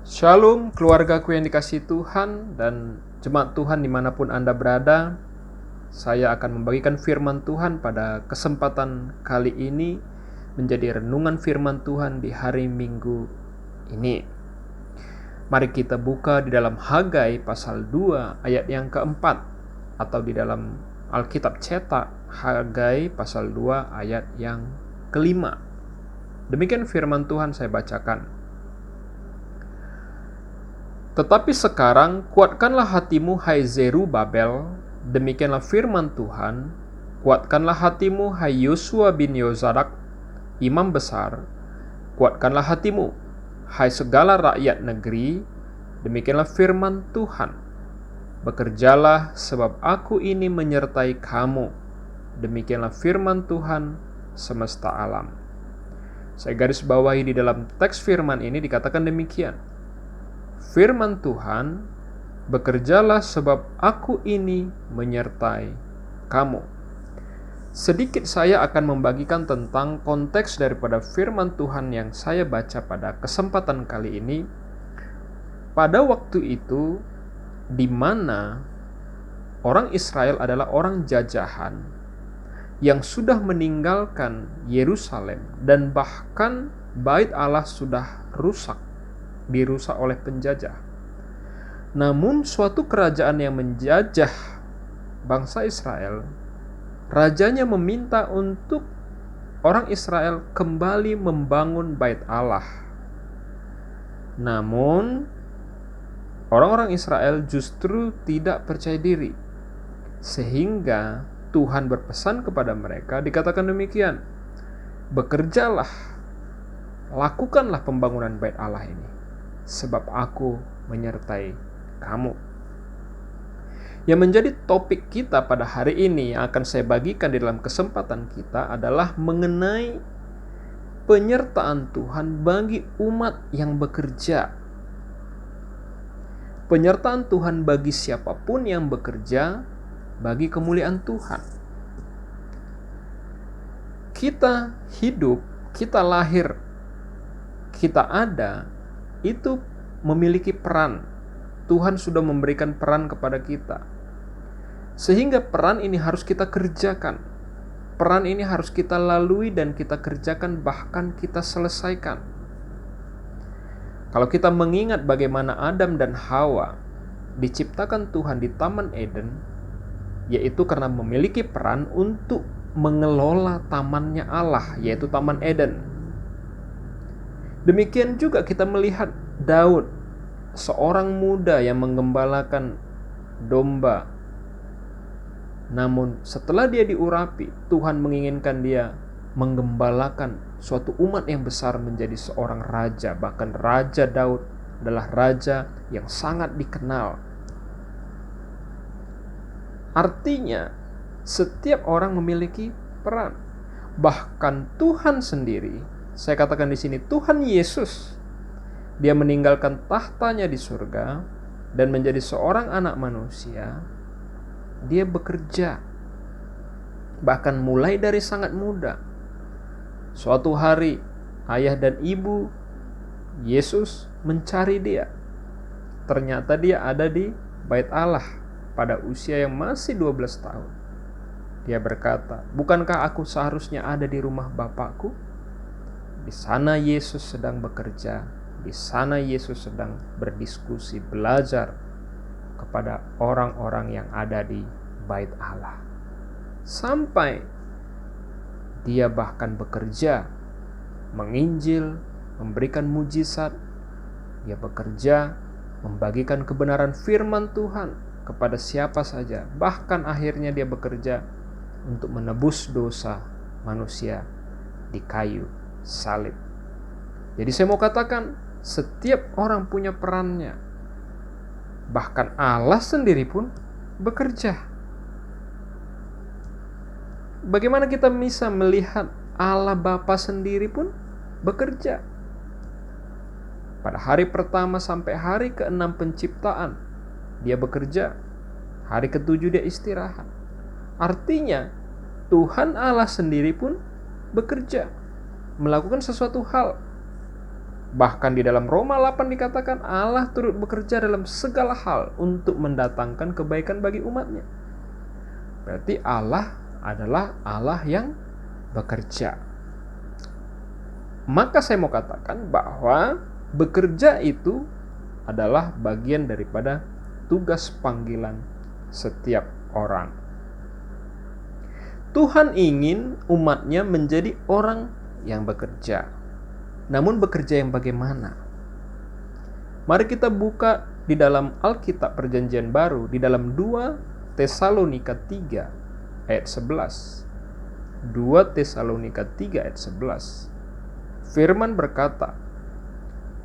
Shalom keluargaku yang dikasihi Tuhan dan jemaat Tuhan dimanapun Anda berada. Saya akan membagikan firman Tuhan pada kesempatan kali ini menjadi renungan firman Tuhan di hari Minggu ini. Mari kita buka di dalam Hagai pasal 2 ayat yang keempat, atau di dalam Alkitab cetak Hagai pasal 2 ayat yang kelima. Demikian firman Tuhan, saya bacakan. Tetapi sekarang kuatkanlah hatimu, hai Zerubabel, demikianlah firman Tuhan, kuatkanlah hatimu, hai Yosua bin Yozadak, imam besar, kuatkanlah hatimu, hai segala rakyat negeri, demikianlah firman Tuhan, bekerjalah sebab aku ini menyertai kamu, demikianlah firman Tuhan semesta alam. Saya garis bawahi di dalam teks firman ini dikatakan demikian. Firman Tuhan, bekerjalah sebab aku ini menyertai kamu. Sedikit saya akan membagikan tentang konteks daripada firman Tuhan yang saya baca pada kesempatan kali ini. Pada waktu itu, di mana orang Israel adalah orang jajahan yang sudah meninggalkan Yerusalem, dan bahkan bait Allah sudah dirusak oleh penjajah. Namun suatu kerajaan yang menjajah bangsa Israel, rajanya meminta untuk orang Israel kembali membangun bait Allah. Namun orang-orang Israel justru tidak percaya diri, sehingga Tuhan berpesan kepada mereka, dikatakan demikian, bekerjalah, lakukanlah pembangunan bait Allah ini, sebab aku menyertai kamu. Yang menjadi topik kita pada hari ini yang akan saya bagikan di dalam kesempatan kita adalah mengenai penyertaan Tuhan bagi umat yang bekerja. Penyertaan Tuhan bagi siapapun yang bekerja bagi kemuliaan Tuhan. Kita hidup, kita lahir, kita ada, itu memiliki peran. Tuhan sudah memberikan peran kepada kita, sehingga peran ini harus kita kerjakan. Peran ini harus kita lalui dan kita kerjakan, bahkan kita selesaikan. Kalau kita mengingat bagaimana Adam dan Hawa diciptakan Tuhan di Taman Eden, yaitu karena memiliki peran untuk mengelola tamannya Allah, yaitu Taman Eden. Demikian juga kita melihat Daud, seorang muda yang menggembalakan domba. Namun setelah dia diurapi, Tuhan menginginkan dia menggembalakan suatu umat yang besar menjadi seorang raja. Bahkan Raja Daud adalah raja yang sangat dikenal. Artinya, setiap orang memiliki peran. Bahkan Tuhan sendiri, saya katakan di sini, Tuhan Yesus, dia meninggalkan tahtanya di surga dan menjadi seorang anak manusia. Dia bekerja, bahkan mulai dari sangat muda. Suatu hari, ayah dan ibu Yesus mencari dia. Ternyata dia ada di bait Allah pada usia yang masih 12 tahun. Dia berkata, bukankah aku seharusnya ada di rumah Bapakku? Di sana Yesus sedang bekerja. Di sana Yesus sedang berdiskusi, belajar kepada orang-orang yang ada di bait Allah. Sampai dia bahkan bekerja, menginjil, memberikan mujizat. Dia bekerja, membagikan kebenaran firman Tuhan kepada siapa saja. Bahkan akhirnya dia bekerja untuk menebus dosa manusia di kayu salib. Jadi saya mau katakan, setiap orang punya perannya. Bahkan Allah sendiri pun bekerja. Bagaimana kita bisa melihat Allah Bapa sendiri pun bekerja? Pada hari pertama sampai hari ke-6 penciptaan, dia bekerja. Hari ke-7 dia istirahat. Artinya, Tuhan Allah sendiri pun bekerja, melakukan sesuatu hal. Bahkan di dalam Roma 8 dikatakan Allah turut bekerja dalam segala hal untuk mendatangkan kebaikan bagi umatnya. Berarti Allah adalah Allah yang bekerja. Maka saya mau katakan bahwa bekerja itu adalah bagian daripada tugas panggilan setiap orang. Tuhan ingin umatnya menjadi orang yang bekerja. Namun bekerja yang bagaimana? Mari kita buka di dalam Alkitab Perjanjian Baru, di dalam 2 Tesalonika 3 ayat 11. 2 Tesalonika 3 ayat 11. Firman berkata,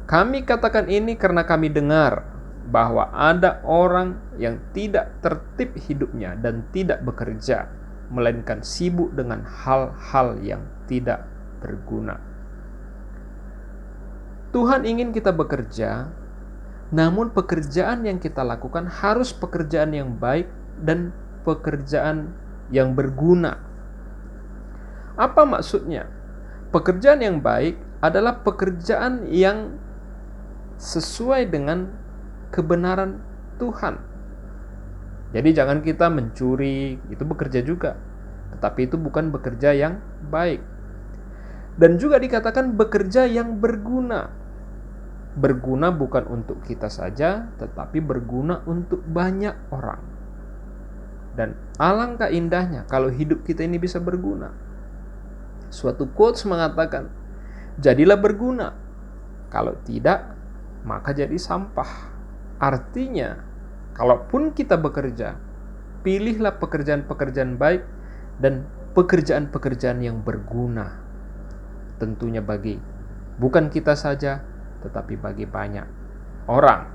"Kami katakan ini karena kami dengar bahwa ada orang yang tidak tertib hidupnya dan tidak bekerja, melainkan sibuk dengan hal-hal yang tidak berguna." Tuhan ingin kita bekerja, namun pekerjaan yang kita lakukan harus pekerjaan yang baik dan pekerjaan yang berguna. Apa maksudnya? Pekerjaan yang baik adalah pekerjaan yang sesuai dengan kebenaran Tuhan. Jadi jangan kita mencuri, itu bekerja juga. Tetapi itu bukan bekerja yang baik. Dan juga dikatakan bekerja yang berguna. Berguna bukan untuk kita saja, tetapi berguna untuk banyak orang. Dan alangkah indahnya kalau hidup kita ini bisa berguna. Suatu quotes mengatakan, "Jadilah berguna. Kalau tidak, maka jadi sampah." Artinya, kalaupun kita bekerja, pilihlah pekerjaan-pekerjaan baik dan pekerjaan-pekerjaan yang berguna. Tentunya bagi bukan kita saja, tetapi bagi banyak orang.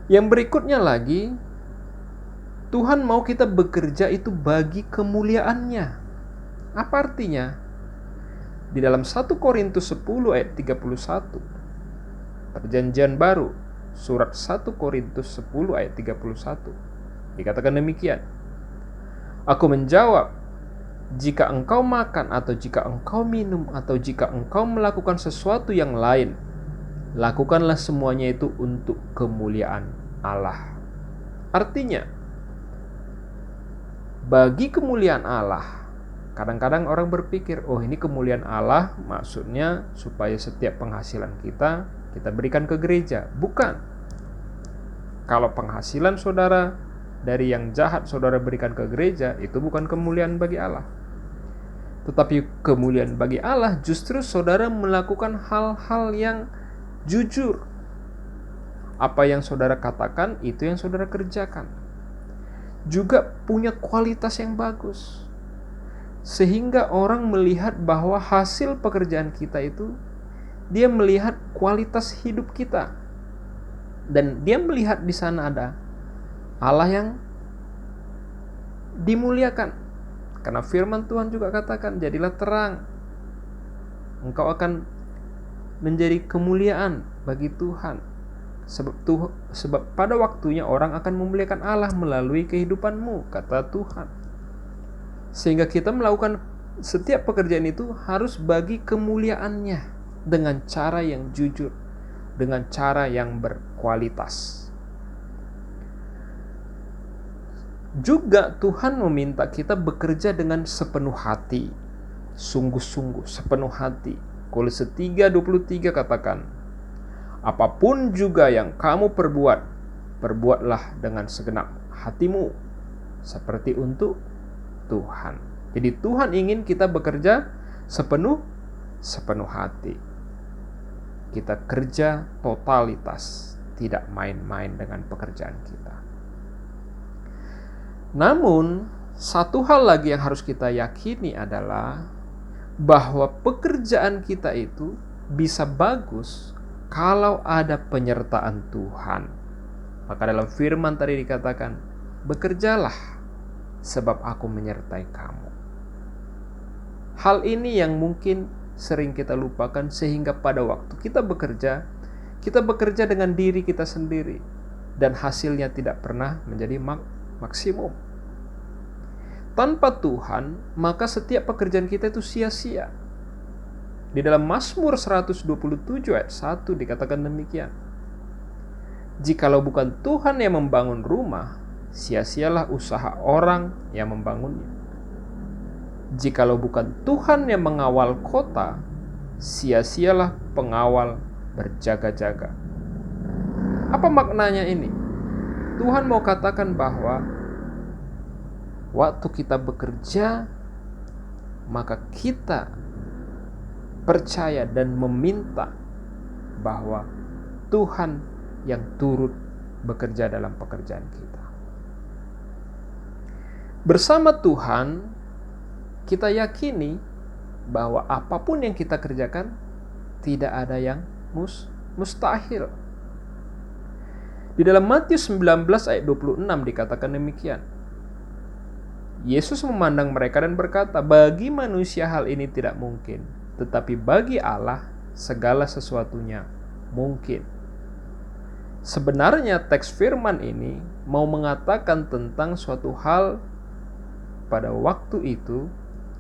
Yang berikutnya lagi, Tuhan mau kita bekerja itu bagi kemuliaannya. Apa artinya? Di dalam 1 Korintus 10 ayat 31, Perjanjian Baru, surat 1 Korintus 10 ayat 31, dikatakan demikian, "Aku menjawab, jika engkau makan atau jika engkau minum atau jika engkau melakukan sesuatu yang lain, lakukanlah semuanya itu untuk kemuliaan Allah." Artinya, bagi kemuliaan Allah. Kadang-kadang orang berpikir, oh ini kemuliaan Allah maksudnya supaya setiap penghasilan kita berikan ke gereja. Bukan. Kalau penghasilan saudara dari yang jahat saudara berikan ke gereja, itu bukan kemuliaan bagi Allah. Tetapi kemuliaan bagi Allah justru saudara melakukan hal-hal yang jujur. Apa yang saudara katakan, itu yang saudara kerjakan. Juga punya kualitas yang bagus. Sehingga orang melihat bahwa hasil pekerjaan kita itu, dia melihat kualitas hidup kita. Dan dia melihat di sana ada Allah yang dimuliakan. Karena firman Tuhan juga katakan, jadilah terang. Engkau akan menjadi kemuliaan bagi Tuhan. Sebab pada waktunya orang akan memuliakan Allah melalui kehidupanmu, kata Tuhan. Sehingga kita melakukan setiap pekerjaan itu harus bagi kemuliaannya dengan cara yang jujur, dengan cara yang berkualitas. Juga Tuhan meminta kita bekerja dengan sepenuh hati, sungguh-sungguh, sepenuh hati. Kolose 3:23 katakan, "Apapun juga yang kamu perbuat, perbuatlah dengan segenap hatimu, seperti untuk Tuhan." Jadi Tuhan ingin kita bekerja sepenuh hati. Kita kerja totalitas, tidak main-main dengan pekerjaan kita. Namun, satu hal lagi yang harus kita yakini adalah bahwa pekerjaan kita itu bisa bagus kalau ada penyertaan Tuhan. Maka dalam firman tadi dikatakan, "Bekerjalah, sebab aku menyertai kamu." Hal ini yang mungkin sering kita lupakan, sehingga pada waktu kita bekerja dengan diri kita sendiri, dan hasilnya tidak pernah menjadi maksimum. Tanpa Tuhan, maka setiap pekerjaan kita itu sia-sia. Di dalam Mazmur 127 ayat 1 dikatakan demikian. Jikalau bukan Tuhan yang membangun rumah, sia-sialah usaha orang yang membangunnya. Jikalau bukan Tuhan yang mengawal kota, sia-sialah pengawal berjaga-jaga. Apa maknanya ini? Tuhan mau katakan bahwa waktu kita bekerja, maka kita percaya dan meminta bahwa Tuhan yang turut bekerja dalam pekerjaan kita. Bersama Tuhan, kita yakini bahwa apapun yang kita kerjakan tidak ada yang mustahil. Di dalam Matius 19 ayat 26 dikatakan demikian. Yesus memandang mereka dan berkata, bagi manusia hal ini tidak mungkin, tetapi bagi Allah segala sesuatunya mungkin. Sebenarnya teks firman ini mau mengatakan tentang suatu hal pada waktu itu,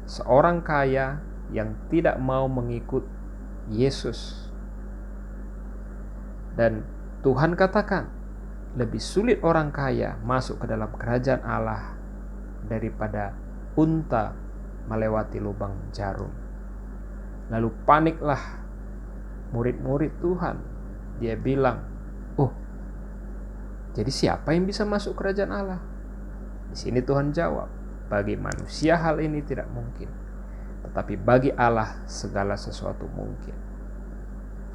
seorang kaya yang tidak mau mengikut Yesus. Dan Tuhan katakan, lebih sulit orang kaya masuk ke dalam kerajaan Allah daripada unta melewati lubang jarum. Lalu paniklah murid-murid Tuhan. Dia bilang, oh, jadi siapa yang bisa masuk kerajaan Allah? Di sini Tuhan jawab, bagi manusia hal ini tidak mungkin, tetapi bagi Allah segala sesuatu mungkin.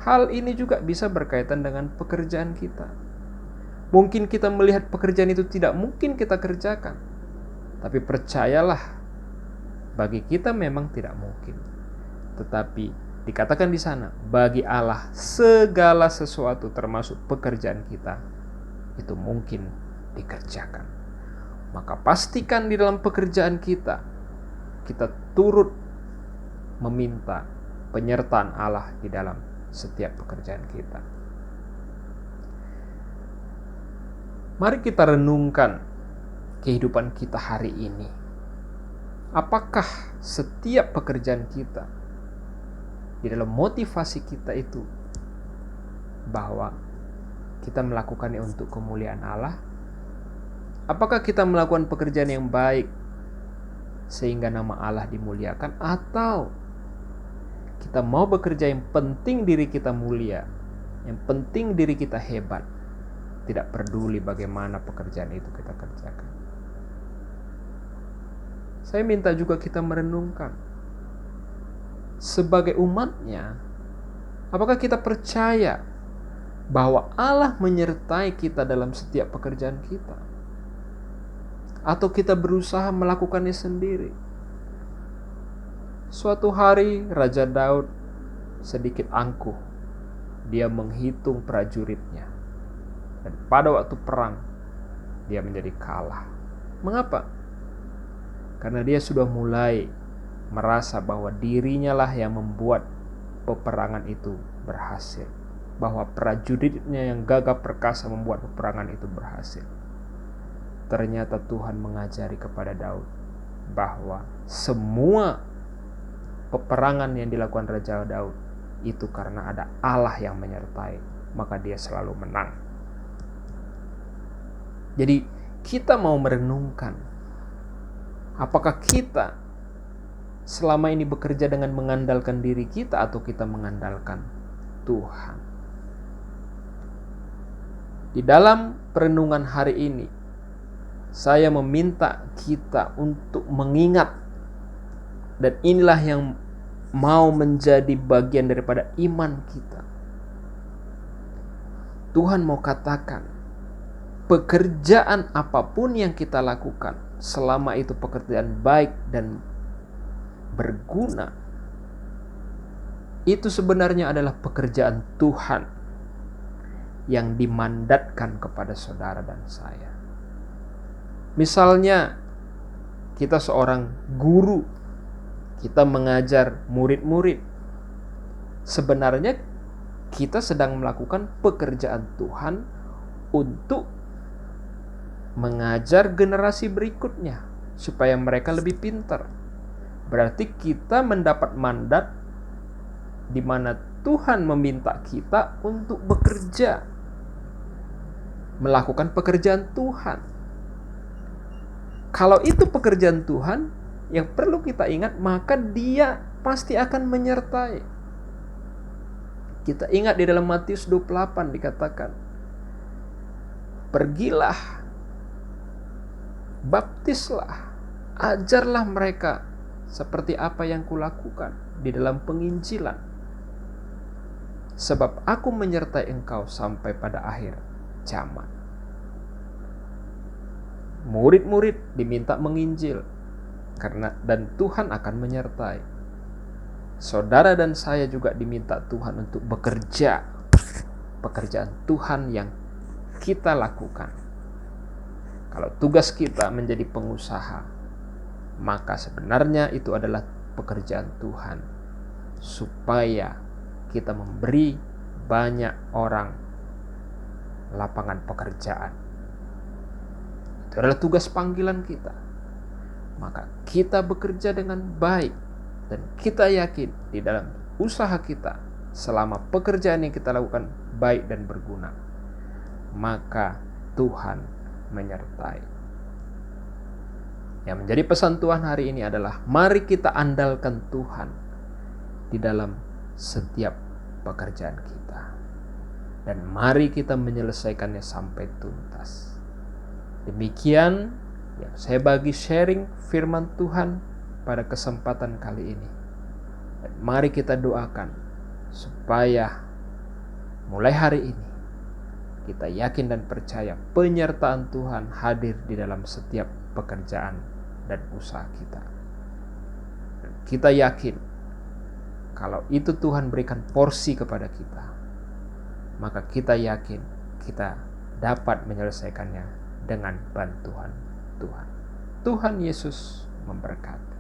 Hal ini juga bisa berkaitan dengan pekerjaan kita. Mungkin kita melihat pekerjaan itu tidak mungkin kita kerjakan, tapi percayalah, bagi kita memang tidak mungkin. Tetapi dikatakan di sana, bagi Allah segala sesuatu termasuk pekerjaan kita itu mungkin dikerjakan. Maka pastikan di dalam pekerjaan kita turut meminta penyertaan Allah di dalam setiap pekerjaan kita. Mari kita renungkan kehidupan kita hari ini. Apakah setiap pekerjaan kita di dalam motivasi kita itu bahwa kita melakukannya untuk kemuliaan Allah? Apakah kita melakukan pekerjaan yang baik sehingga nama Allah dimuliakan, atau kita mau bekerja yang penting diri kita mulia, yang penting diri kita hebat, tidak peduli bagaimana pekerjaan itu kita kerjakan? Saya minta juga kita merenungkan, sebagai umatnya, apakah kita percaya bahwa Allah menyertai kita dalam setiap pekerjaan kita? Atau kita berusaha melakukannya sendiri? Suatu hari Raja Daud sedikit angkuh. Dia menghitung prajuritnya. Dan pada waktu perang, dia menjadi kalah. Mengapa? Karena dia sudah mulai merasa bahwa dirinya lah yang membuat peperangan itu berhasil. Bahwa prajuritnya yang gagah perkasa membuat peperangan itu berhasil. Ternyata Tuhan mengajari kepada Daud bahwa semua peperangan yang dilakukan Raja Daud itu karena ada Allah yang menyertai, maka dia selalu menang. Jadi kita mau merenungkan, apakah kita selama ini bekerja dengan mengandalkan diri kita atau kita mengandalkan Tuhan? Di dalam perenungan hari ini, saya meminta kita untuk mengingat, dan inilah yang mau menjadi bagian daripada iman kita. Tuhan mau katakan, pekerjaan apapun yang kita lakukan, selama itu pekerjaan baik dan berguna, itu sebenarnya adalah pekerjaan Tuhan yang dimandatkan kepada saudara dan saya. Misalnya, kita seorang guru, kita mengajar murid-murid. Sebenarnya kita sedang melakukan pekerjaan Tuhan untuk mengajar generasi berikutnya supaya mereka lebih pintar. Berarti kita mendapat mandat di mana Tuhan meminta kita untuk bekerja, melakukan pekerjaan Tuhan. Kalau itu pekerjaan Tuhan, yang perlu kita ingat, maka Dia pasti akan menyertai. Kita ingat di dalam Matius 28 dikatakan, pergilah, baptislah, ajarlah mereka seperti apa yang kulakukan di dalam penginjilan. Sebab aku menyertai engkau sampai pada akhir zaman. Murid-murid diminta menginjil, dan Tuhan akan menyertai. Saudara dan saya juga diminta Tuhan untuk bekerja, pekerjaan Tuhan yang kita lakukan. Kalau tugas kita menjadi pengusaha, maka sebenarnya itu adalah pekerjaan Tuhan, supaya kita memberi banyak orang lapangan pekerjaan. Itu adalah tugas panggilan kita. Maka kita bekerja dengan baik, dan kita yakin di dalam usaha kita, selama pekerjaan yang kita lakukan baik dan berguna, maka Tuhan menyertai. Yang menjadi pesan Tuhan hari ini adalah, mari kita andalkan Tuhan di dalam setiap pekerjaan kita, dan mari kita menyelesaikannya sampai tuntas. Demikian yang saya bagi sharing firman Tuhan pada kesempatan kali ini. Dan mari kita doakan supaya mulai hari ini kita yakin dan percaya penyertaan Tuhan hadir di dalam setiap pekerjaan dan usaha kita. Dan kita yakin kalau itu Tuhan berikan porsi kepada kita, maka kita yakin kita dapat menyelesaikannya dengan bantuan Tuhan. Tuhan Yesus memberkati.